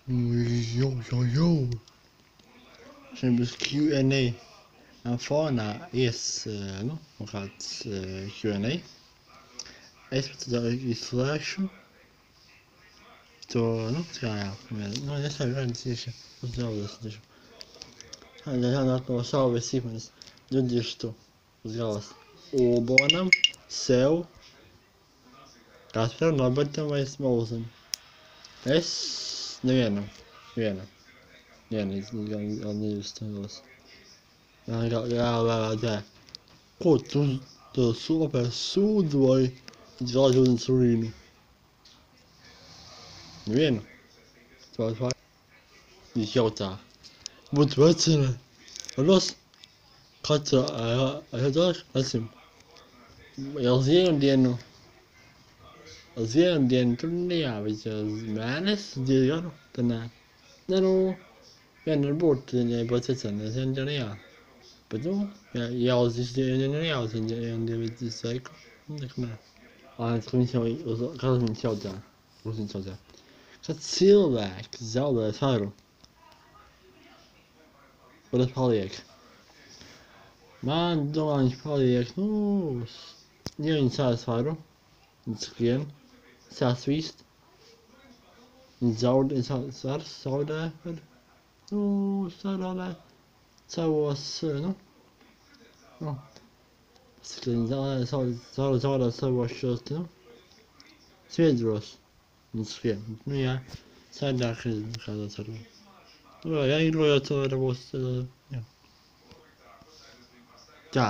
Jo. Šodien būs Q&A. Fonā ies, kāds Q&A. Es pat izslēgšu to, jā. Es jau redzēšu, uzzaudēšu. Jānāk no savas īpanas. Dzirdīšu to uz galvas. Ulbonam, sev, Kasparam, Norbertam vai Smolzam. Es nevienam. Nedivstajos. Jā. Ko tu sopē sūdu vai dzēlēt ūdens urīnu? Nevienu. Viņš jautā. Būtu vecerē. Varos? Katra aizādāk? Esam. Jau uz vienu dienu tur nejāvīd. Mēnesi, diezganu, tad nē. Vien varbūt, ja būtu vecerē, es vien jau nejā. Bet, jāuzīs dienu nejāuzīt, ja dievītis veiku. Nē. Kāds viņš jautā? Kad cilvēks zaudē svaru, kur tas paliek? Man domā, viņš paliek, ja viņš sāda svaru, viņš skrien, sasvīst, viņš zaudē savos, zaudē savos šos, sviedros, viņš skrien, jā, sēdāk kādā svaru. Jā, igrojot to varbūt, jā. Tā.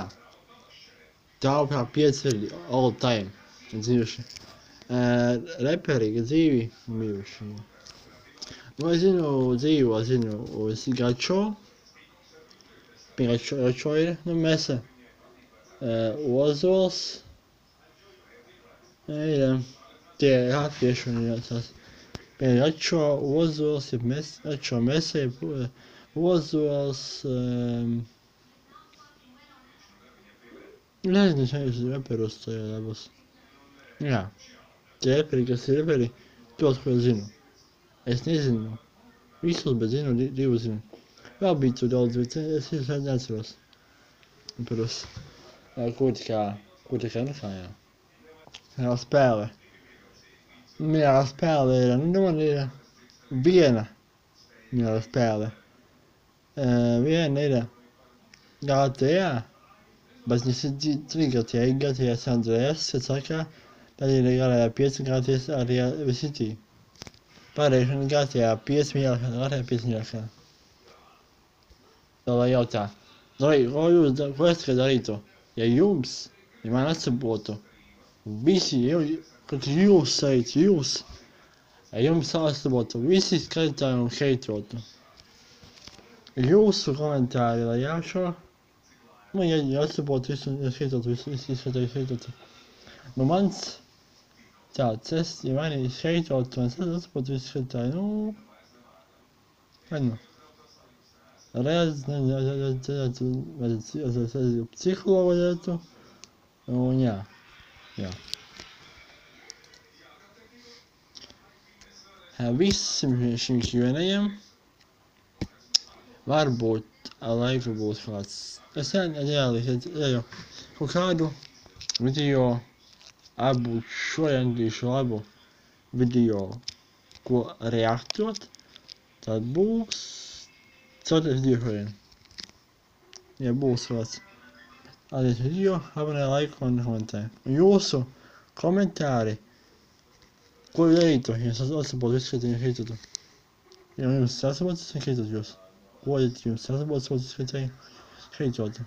Tāpēc 5 ir all time dzīvuši. Reperi, ka dzīvi bijuši. Es zinu uz Gačo. Pie Gačo ir, Mese. Ozols. Ir tie latvieši un jāsās. Pie Gačo, Ozols, Gačo, Mese, Ozols, nezinu, šajos reperus tajā dabas. Jā. Tie reperi, kas ir reperi, tos, ko zinu. Es nezinu visus, bet zinu, divus zinu. Vēl bija tur daudz, bet es visus neatceros. Reperus. Ko tikā nekājā. Jā, spēle. Jā, spēle ir, man ir viena. Jā, spēle. Viena ir GTA. Bet viņš ir 3 GTA San Andreas, kad saka, tad ir GTA 5 GTA Vice City. Pārējais ir GTA 5 mīļākā, GTA 5 mīļākā. Tā lai jautā, ko es tikai darītu? Ja man atsabotu, visi, kad jūs, ja jums atsabotu, visi skatītāji un heitotu. Jūsu komentāri, lai jāšo, ja atsabotu visu, heitotu. Mans tāds, ja mani heitotu, un es atsabotu visu skatītāji, reiz, psihologu vajadzētu, un jā. Visam šim Q&A-iem varbūt laiku būs kāds. Es jau kaut kādu video, šodien labu video, ko reaktot, tad būs 4. video šodien. Ja būs kāds aizies video, abonē, laiku un komentē. Un jūsu komentāri, ko darītu, ja es atsabotu izskatīju heitotu. Ja jums atsabotu, es heitotu jūs. Ko jums atsabotu, izskatīju heitotu.